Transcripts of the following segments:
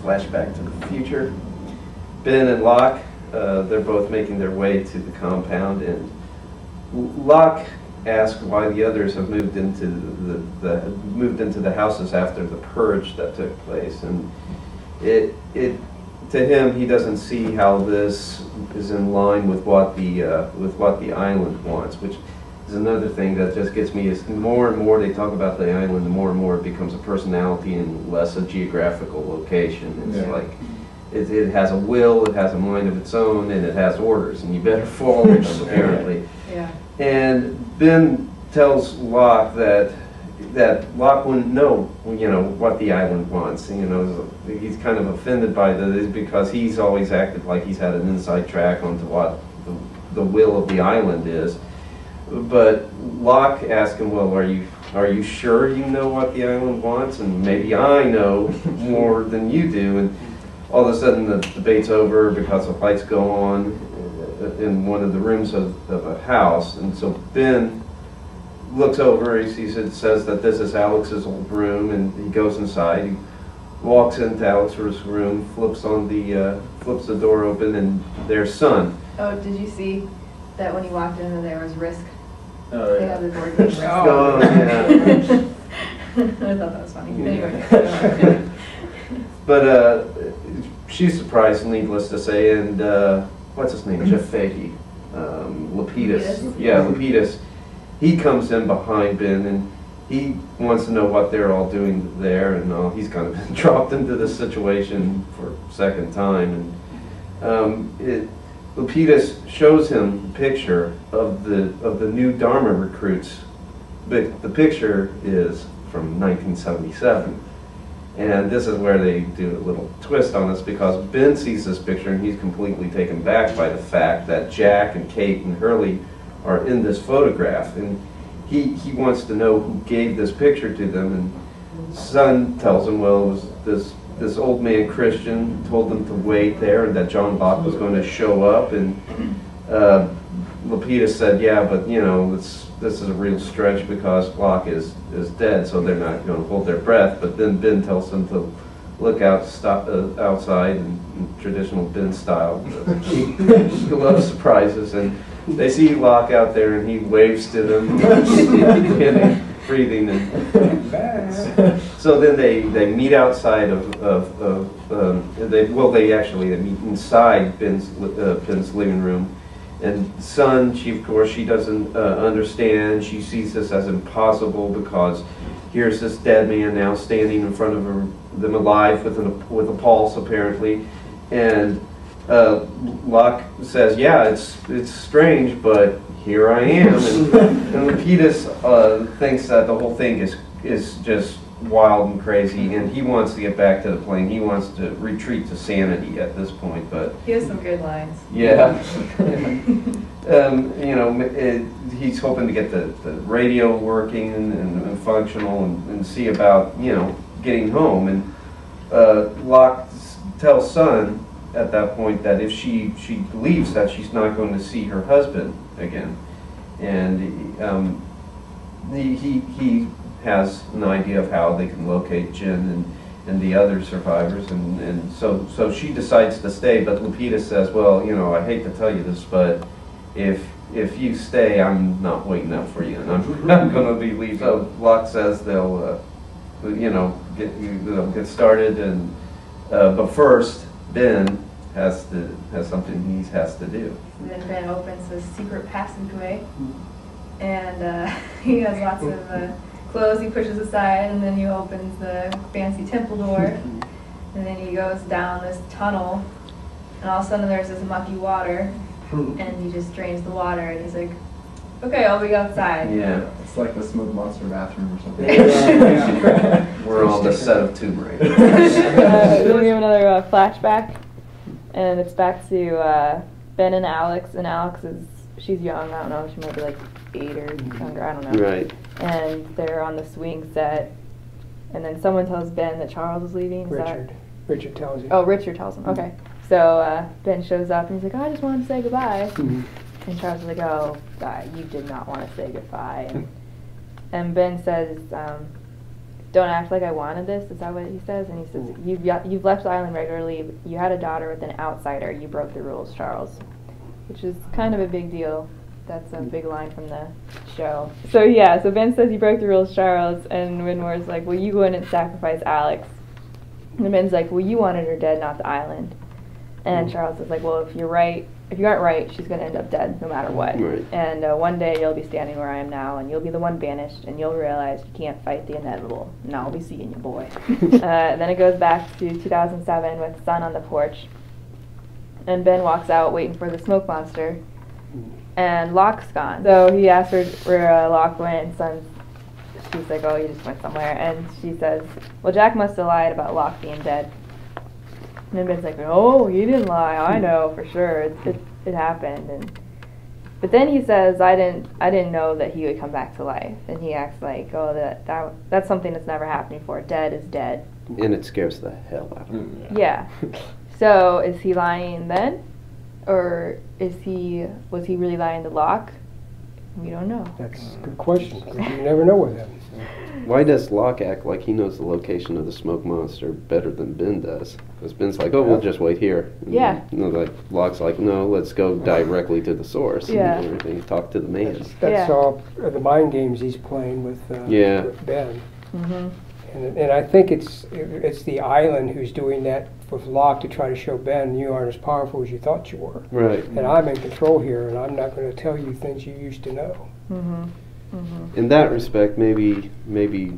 Flashback to the future. Ben and Locke, they're both making their way to the compound, and Locke asks why the others have moved into the houses after the purge that took place, and to him, he doesn't see how this is in line with what the island wants, which is another thing that just gets me. Is the more and more they talk about the island, the more and more it becomes a personality and less a geographical location. It's like it has a will, it has a mind of its own, and it has orders, and you better follow them apparently. Yeah. And Ben tells Locke that Locke wouldn't know, what the island wants. He's kind of offended by this because he's always acted like he's had an inside track onto what the will of the island is. But Locke asked him, well, are you sure you know what the island wants? And maybe I know more than you do. And all of a sudden the debate's over because the lights go on in one of the rooms of a house. And so Ben looks over, he sees it says that this is Alex's old room, and he goes inside. He walks into Alex's room, flips the door open, and there's Son. Oh, did you see that when he walked in there was Risk? Oh, they yeah. have the board game Risk. Oh, yeah. I thought that was funny. Anyway. But she's surprised, needless to say, and what's his name? Jeff Fahey. Lapidus. Yeah, Lapidus. He comes in behind Ben, and he wants to know what they're all doing there, and he's kind of been dropped into this situation for a second time. And Lapidus shows him a picture of the new Dharma recruits. The picture is from 1977, and this is where they do a little twist on us, because Ben sees this picture and he's completely taken back by the fact that Jack and Kate and Hurley are in this photograph, and he wants to know who gave this picture to them. And Son tells him, well, it was this old man Christian told them to wait there, and that John Locke was going to show up. And Lapidus said, yeah, but this is a real stretch because Locke is dead, so they're not going to hold their breath. But then Ben tells them to look outside in traditional Ben style. He loves surprises, and they see Locke out there, and he waves to them, breathing. And so then they meet outside they meet inside Ben's living room. And Son, of course, she doesn't understand. She sees this as impossible because here's this dead man now standing in front of them alive with a pulse apparently, and Locke says, yeah, it's strange, but here I am. And Lapidus thinks that the whole thing is just wild and crazy, and he wants to get back to the plane. He wants to retreat to sanity at this point. But he has some good lines. Yeah. He's hoping to get the radio working and functional and see about getting home. And Locke tells Son at that point that if she believes that she's not going to see her husband again, and he has an idea of how they can locate Jin and the other survivors, and so she decides to stay. But Lapidus says, well, I hate to tell you this, but if you stay, I'm not waiting up for you, and I'm not going to be leaving. So Locke says they'll get started, and but first Ben has something he has to do. And then Ben opens this secret passageway, and he has lots of clothes he pushes aside, and then he opens the fancy temple door, and then he goes down this tunnel, and all of a sudden there's this mucky water, and he just drains the water, and he's like, okay, I'll be outside. Yeah. It's like the Smoke Monster bathroom or something. We're on the set of Tomb Raider. Then we have another flashback, and it's back to Ben and Alex, and Alex she's young, I don't know, she might be like 8 or younger, I don't know. Right. And they're on the swing set, and then someone tells Ben that Charles is leaving. Richard tells you. Oh, Richard tells him, okay. So Ben shows up, and he's like, oh, I just wanted to say goodbye. And Charles is like, oh, God, you did not want to say goodbye. And Ben says, don't act like I wanted this. Is that what he says? And he says, you've left the island regularly. You had a daughter with an outsider. You broke the rules, Charles. Which is kind of a big deal. That's a big line from the show. So yeah, so Ben says you broke the rules, Charles, and Widmore's like, well, you wouldn't sacrifice Alex. And Ben's like, well, you wanted her dead, not the island. And Charles is like, well, if you aren't right, she's going to end up dead no matter what. Right. And one day you'll be standing where I am now, and you'll be the one banished, and you'll realize you can't fight the inevitable. And I'll be seeing you, boy. Then it goes back to 2007 with Sun on the porch. And Ben walks out waiting for the smoke monster. And Locke's gone. So he asks her where Locke went, and she's like, oh, he just went somewhere. And she says, well, Jack must have lied about Locke being dead. And then Ben's like, oh, he didn't lie. I know for sure. It happened. But then he says, I didn't know that he would come back to life. And he acts like, oh, that's something that's never happened before. Dead is dead. And it scares the hell out of him. Yeah. So is he lying then? Or was he really lying to Locke? We don't know. That's a good question, because you never know with him. Why does Locke act like he knows the location of the smoke monster better than Ben does? Because Ben's like, oh, we'll just wait here. And yeah. Like Locke's like, no, let's go directly to the source. Yeah. And everything. Talk to the man. That's all the mind games he's playing with Ben. Mm-hmm. And I think it's the island who's doing that with Locke to try to show Ben you aren't as powerful as you thought you were. Right. And I'm in control here, and I'm not going to tell you things you used to know. Mm-hmm. Mm-hmm. In that respect, maybe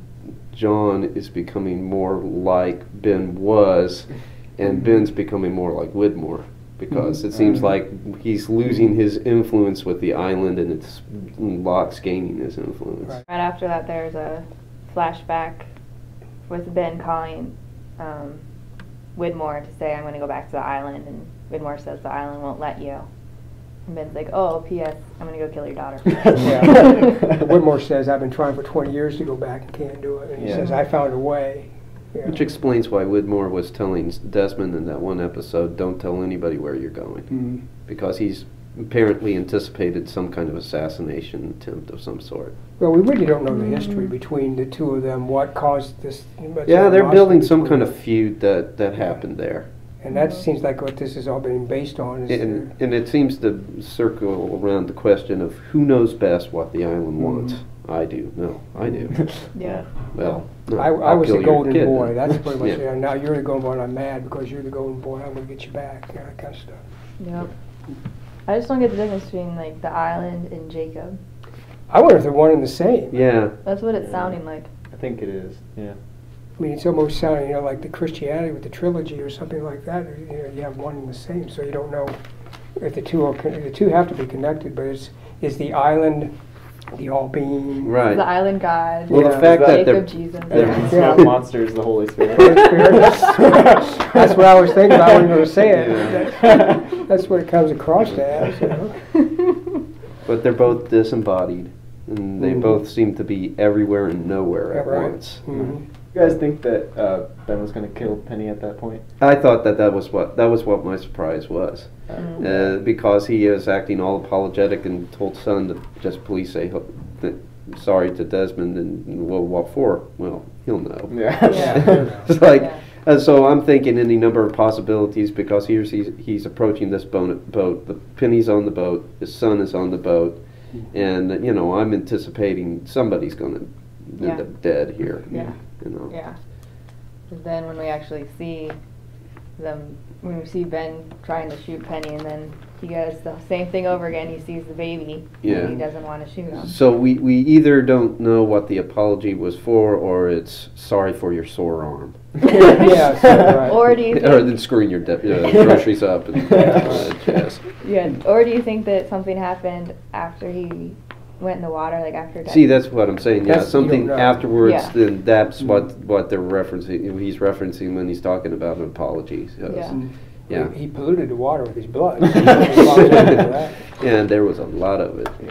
John is becoming more like Ben was, and Ben's becoming more like Widmore, because it seems like he's losing his influence with the island, and it's Locke's gaining his influence. Right. Right after that, there's a flashback with Ben calling Widmore to say, I'm going to go back to the island, and Widmore says the island won't let you. And Ben's like, oh, P.S., I'm going to go kill your daughter. Yeah. Widmore says, I've been trying for 20 years to go back and can't do it. And he says, I found a way. Yeah. Which explains why Widmore was telling Desmond in that one episode, don't tell anybody where you're going. Mm-hmm. Because he's apparently anticipated some kind of assassination attempt of some sort. Well, we really don't know the history between the two of them, what caused this. Yeah, they're building some kind of feud that happened there. And that seems like what this has all been based on. And it seems to circle around the question of who knows best what the island wants. I do. No, I do. Yeah. Well, no, I was the golden boy. Then. That's pretty much it. Now you're the golden boy and I'm mad because you're the golden boy. I'm going to get you back. That kind of stuff. Yep. I just don't get the difference between like the island and Jacob. I wonder if they're one and the same. Yeah. That's what it's sounding like. I think it is, yeah. I mean, it's almost sounding, like the Christianity with the trilogy or something like that. You have one and the same, so you don't know if the two are. The two have to be connected, but is the island the all-being? Right. The island God. Well, the fact that Jacob, Jesus. The smoke monster is the Holy Spirit. That's what I was thinking. I wasn't going to say it. Yeah. That's what it comes across to as. But they're both disembodied, and they both seem to be everywhere and nowhere at once. Mm-hmm. You guys think that Ben was going to kill Penny at that point? I thought that was what my surprise was, because he is acting all apologetic and told Son to just please say sorry to Desmond, and well, what for? Well, he'll know. Yeah. It's like, so I'm thinking any number of possibilities, because he's approaching this boat. The Penny's on the boat, his son is on the boat, and I'm anticipating somebody's going to end up dead here. Yeah. Yeah. Because then when we actually see them, when we see Ben trying to shoot Penny, and then he does the same thing over again, he sees the baby, and he doesn't want to shoot him. So we either don't know what the apology was for, or it's sorry for your sore arm. Yeah, right. Or do you think, or then screwing your groceries up and chest. Yeah. Or do you think that something happened after he went in the water, like after death? See, that's what I'm saying. Yeah, something afterwards. Yeah. Then that's what they're referencing. He's referencing when he's talking about an apology. So, He polluted the water with his blood. Yeah, there was a lot of it. Yeah.